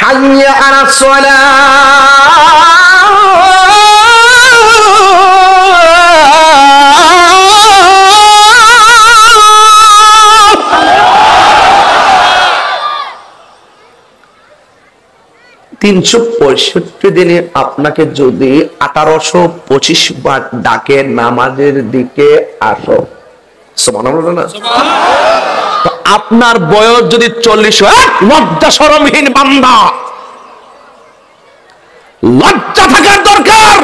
হাইয়া আলাস সালাহ, দিনে আপনাকে যদি 1825 বার ডাকে নামাজের দিকে আসো, সুবহানাল্লাহ না? তো আপনার বয়স যদি 40 হয়, লজ্জা শরমহীন বান্দা, লজ্জা থাকার দরকার।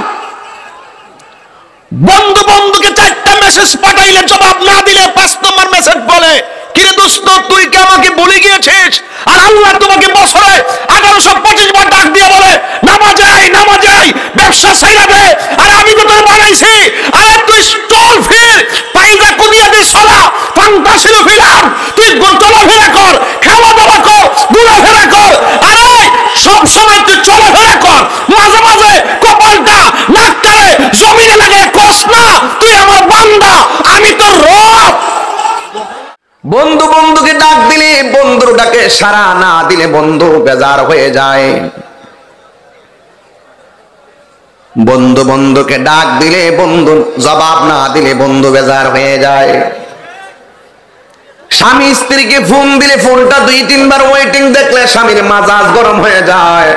বন্ধুকে 4টা মেসেজ পাঠাইলে জবাব না দিলে 5 নম্বর মেসেজ বলে, কিরে দোস্ত তুই কি আমাকে ভুলে গিয়েছিস? আর আল্লাহ তোমাকে বছরে 1825 বার ডাক দিয়ে বলে নামাজে আয়, নামাজে আয়, ব্যবসা ছাইড়া দে। আর আমি তো তোর বানাইছি, আরে তুই চল ফির, পাইজা কুদিয়া দে সলা, ফান্তাসিল ফিলাম, তুই চলাফেরা কর, খাওয়া দাওয়া কর, ঘোরাফেরা কর। আরে সব সময় তুই চলাফেরা কর, মাঝে মাঝে কপালটা নাকটারে জমিনে লাগে কস না, তুই আমার বান্দা, আমি তোর রব। বন্ধুকে ডাক দিলে বন্ধুর ডাকে সাড়া না দিলে বন্ধু বেজার হয়ে যায়। বন্ধুকে ডাক দিলে বন্ধু জবাব না দিলে বন্ধু বেজার হয়ে যায়। স্বামী স্ত্রীকে ফোন দিলে ফোনটা 2-3 বার ওয়েটিং দেখলে স্বামীর মেজাজ গরম হয়ে যায়।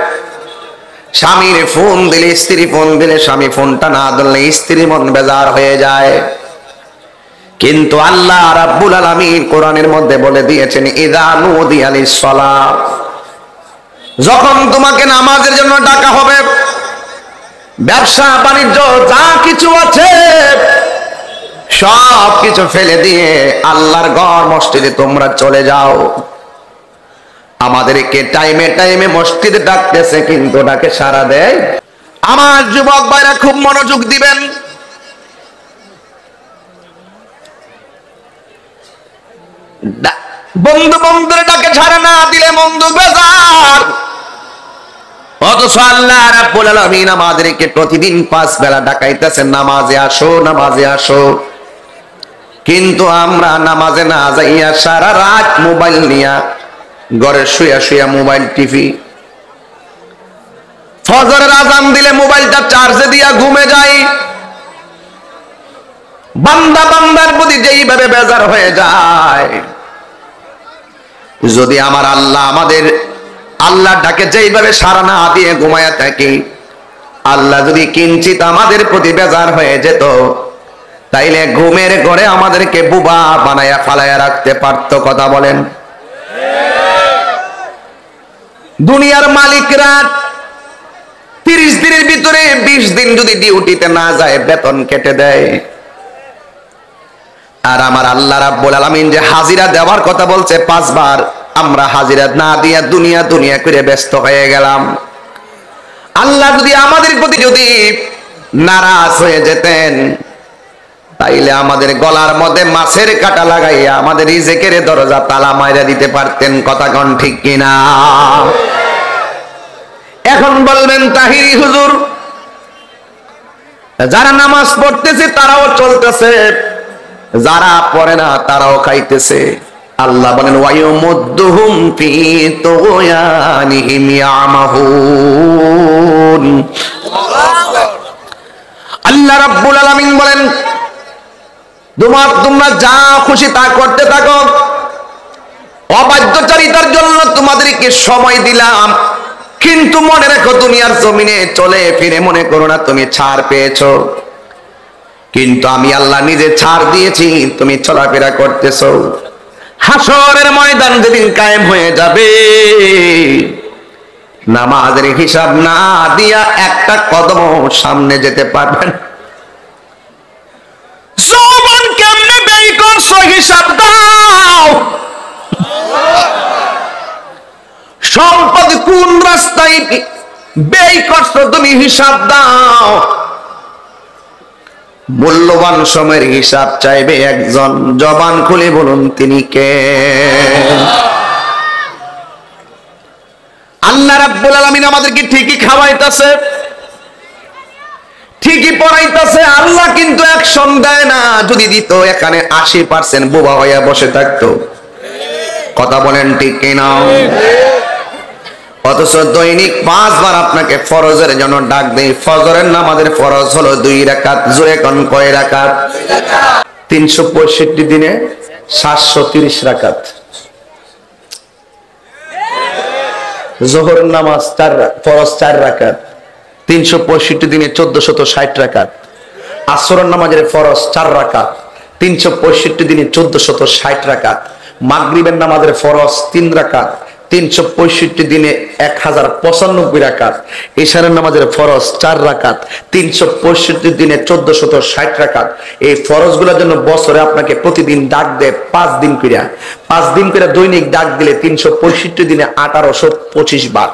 স্বামীর ফোন দিলে স্ত্রী ফোন দিলে স্বামী ফোনটা না ধরলে স্ত্রী মন বেজার হয়ে যায়। কিন্তু আল্লাহ রাব্বুল আলামিন কোরআনের মধ্যে বলে দিয়েছেন, ইযা নুদিয়া লিস-সালাহ, যখন তোমাকে নামাজের জন্য ডাকা হবে, ব্যবসা বাণিজ্য যা কিছু আছে সব কিছু ফেলে দিয়ে আল্লাহর ঘর মসজিদে তোমরা চলে যাও। আমাদেরকে টাইমে মসজিদে ডাকতেছে, কিন্তু ডাকে সাড়া দেয়। আমার যুবক ভাইরা খুব মনোযোগ দিবেন। বন্ধুদের ডাকে সাড়া না দিলে বন্ধু বেজার। অথচ আল্লাহ রাব্বুল আলামিন আমাদেরকে প্রতিদিন 5 বেলা ডাকাইতেছেন, নামাজে আসো, নামাজে আসো। কিন্তু আমরা নামাজে না যাইয়া সারা রাত মোবাইল নিয়া ঘরে শুয়া মোবাইল টিভি। ফজরের আযান দিলে মোবাইলটা চার্জে দিয়া ঘুমে যাই। বান্দার প্রতি যেইভাবে বেজার হয়ে যায়, যদি আমার আল্লাহ আমাদের আল্লাহ ডাকে যেইভাবে সাড়া না দিয়ে ঘুমায়া থাকি, আল্লাহ যদি কিঞ্চিত আমাদের প্রতি বেজার হয়ে যেত, তাইলে ঘুমের ঘরে আমাদেরকে বুবা বানায়া ফালায়া রাখতে পারত। কথা বলেন। দুনিয়ার মালিকরা 30 দিনের ভিতরে 20 দিন যদি ডিউটিতে না যায় বেতন কেটে দেয়। আর আমার আল্লাহ রাব্বুল আলামিন যে হাজিরা দেওয়ার কথা বলছে 5 বার, আমরা হাজিরা না দিয়া দুনিয়া করে ব্যস্ত হয়ে গেলাম। আল্লাহ যদি আমাদের প্রতি যদি নারাজ হয়ে যেতেন, তাইলে আমাদের গলার মধ্যে মাছের কাঁটা লাগাইয়া আমাদের রিজেকের দরজা তালা মাইরা দিতে পারতেন। কথা কোন ঠিক কিনা? এখন বলবেন তাহিরি হুজুর, যারা নামাজ পড়তেছে তারাও চলতেছে, যারা পড়ে না তারাও খাইতেছে। আল্লাহ বলেন ওয়ায়ুমুদ্দুহুম ফি তুগয়ানিহিম ইয়ামাহুন। আল্লাহ রাব্বুল আলামিন বলেন তোমরা যা খুশি তা করতে থাকো, অবাধ্যচারিতার জন্য তোমাদেরকে সময় দিলাম, কিন্তু মনে রেখো দুনিয়ার জমিনে চলে ফিরে মনে করো না তুমি ছাড় পেয়েছো। কিন্তু আমি আল্লাহ নিজে ছাড় দিয়েছি, তুমি চলাফেরা করতেছো। হাসরের ময়দান যেদিন কায়েম হয়ে যাবে, নামাজের হিসাব না দিয়া একটা কদম সামনে যেতে পারবেন। যৌবন কেমনে ব্যয় করছো হিসাব দাও, সম্পদ কোন রাস্তায় ব্যয় করছো তুমি হিসাব দাও। মূল্যবান সময়ের হিসাব চাইবে একজন, জবান খুলে বলুন তিনি কে? আল্লাহ রাব্বুল আলামিন আমাদেরকে ঠিকই খাওয়াইতেছে, ঠিকই পড়াইতেছে। আল্লাহ কিন্তু অ্যাকশন দেয় না। যদি দিত এখানে 80% বোবা হইয়া বসে থাকতো। কথা বলেন ঠিক কিনা? অথচ দৈনিক 5 বার আপনাকে ফরজের জন্য ডাক দেই। ফজরের নামাজের ফরজ হলো 2 রাকাত। জোরে কোন কয় রাকাত? 365 দিনে 730 রাকাত। যোহরের নামাজ ফরজ 4 রাকাত, 365 দিনে 1460 রাকাত। আসরের নামাজের ফরজ 4 রাকাত, 365 দিনে 1460 রাকাত। মাগরিবের নামাজের ফরজ 3 রাকাত, 365 দিনে 1095 রাকাত। ইশারের নামাজের ফরজ 4 রাকাত, 365 দিনে 1460 রাকাত। এই ফরজগুলোর জন্য বছরে আপনাকে প্রতিদিন ডাক দেয় 5 দিন করে। 5 দিন করে দৈনিক ডাক দিলে 365 দিনে 1825 বার।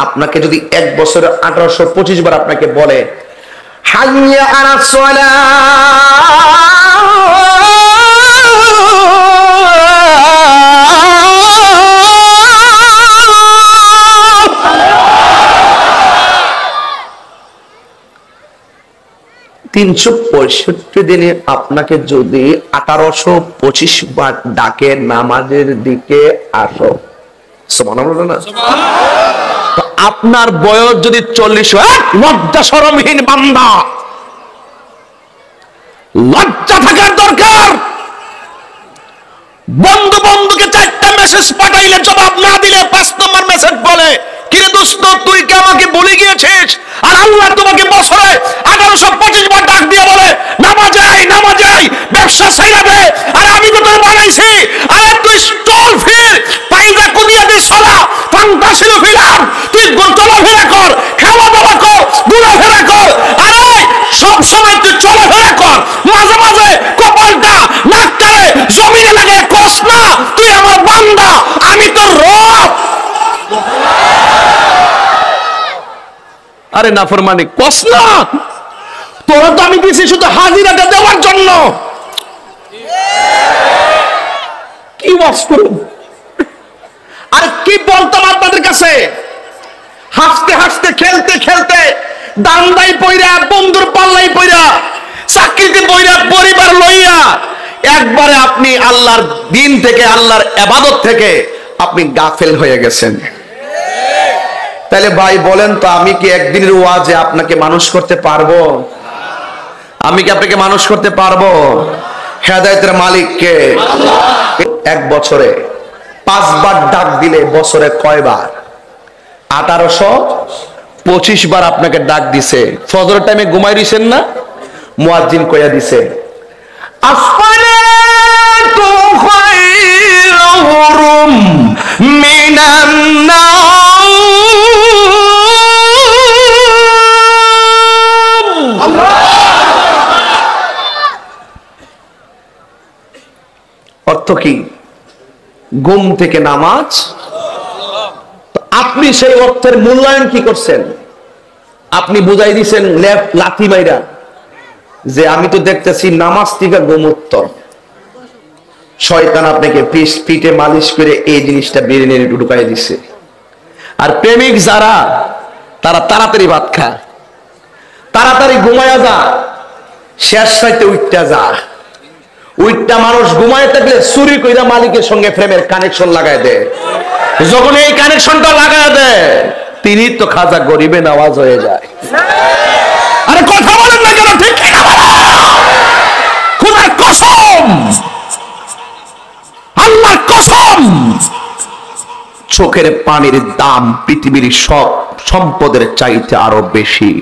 আপনাকে যদি এক বছরে 1825 বার আপনাকে বলে হাইয়া আলাস সালাহ, 365 দিনে আপনাকে যদি 1825 বার ডাকে নামাজের দিকে আসো, সুবহানাল্লাহ না? তো আপনার বয়স যদি 40 হয়, লজ্জা শরমহীন বান্দা, লজ্জা থাকার দরকার। বন্ধু বন্ধুকে 4টা মেসেজ পাঠাইলে জবাব না দিলে 5 নম্বর মেসেজ বলে কিরে দোস্ত তুই কি আমাকে ভুলে গিয়েছিস? আর আল্লাহ তোমাকে বছরে 1825 বার ডাক দিয়ে বলে নামাজ আয়, নামাজ আয়, ব্যবসা ছেড়ে দে। আর আমি তো তোর বানাইছি, আরে তুই চল ফির পাইজা কুদিয়া দে সলা ফান্তাসিল ফিলার, তুই চলাফেরা কর, খাওয়া দাওয়া কর, ঘোরাফেরা কর। আরে সব সময় তুই চলাফেরা কর, মাঝে মাঝে কপালটা নাকটারে জমিনে লাগে কস না তুই আমার বান্দা, আমি তোর রব। আরে নাফরমানি কস না, তোরা তো আমি দিছি শুধু হাজিরাটা দেওয়ার জন্য। কি ওয়াজ করুন আর কি বলতাম আপনাদের কাছে? হাসতে হাসতে খেলতে খেলতে দান্দাই পইরা, বন্ধুর পাল্লাই পইরা, চাকরিতে পইরা, পরিবার লইয়া একবারে আপনি আল্লাহর দিন থেকে, আল্লাহর ইবাদত থেকে আপনি গাফেল হয়ে গেছেন। তাহলে ভাই বলেন তো, আমি কি একদিনের ওয়াজে আপনাকে মানুষ করতে পারবো? আমি কি আপনাকে মানুষ করতে পারবো? হেদায়েতের মালিক কে? এক বছরে 5 বার ডাক দিলে বছরে কয়বার? 1825 বার আপনাকে ডাক দিছে। ফজরের টাইমে ঘুমাই দিছেন না? মুয়াজ্জিন কইয়া দিছে আসসালাতু খায়রুম মিনান নাওম। অর্থ কি? ঘুম থেকে নামাজ। আপনি সেই অর্থের মূল্যায়ন কি করছেন? আপনি বুঝাই দিচ্ছেন লাথি মাইরা যে আমি তো দেখতেছি নামাজ থেকে ঘুম উত্তম। শয়তান আপনাকে পিঠে মালিশ করে এই জিনিসটা বেরিয়ে নিয়ে ঢুকাই দিচ্ছে। আর প্রেমিক যারা, তারা তাড়াতাড়ি ভাত খায়, তাড়াতাড়ি ঘুমায়া যা, শেষ রাইতে উঠটা যা। উইটটা মানুষ ঘুমায় থাকলে চুরি কইরা মালিকের সঙ্গে প্রেমের কানেকশন লাগাই দেয়। যখন এই কানেকশনটা লাগাই দেয়, তিনি তো খাজা গরিবে নামাজ হয়ে যায়। আরে কথা বলেন না কেন? ঠিক কিনা খোদার কসম, আল্লাহর কসম, চোখের পানির দাম পৃথিবীর সব সম্পদের চাইতে আরো বেশি।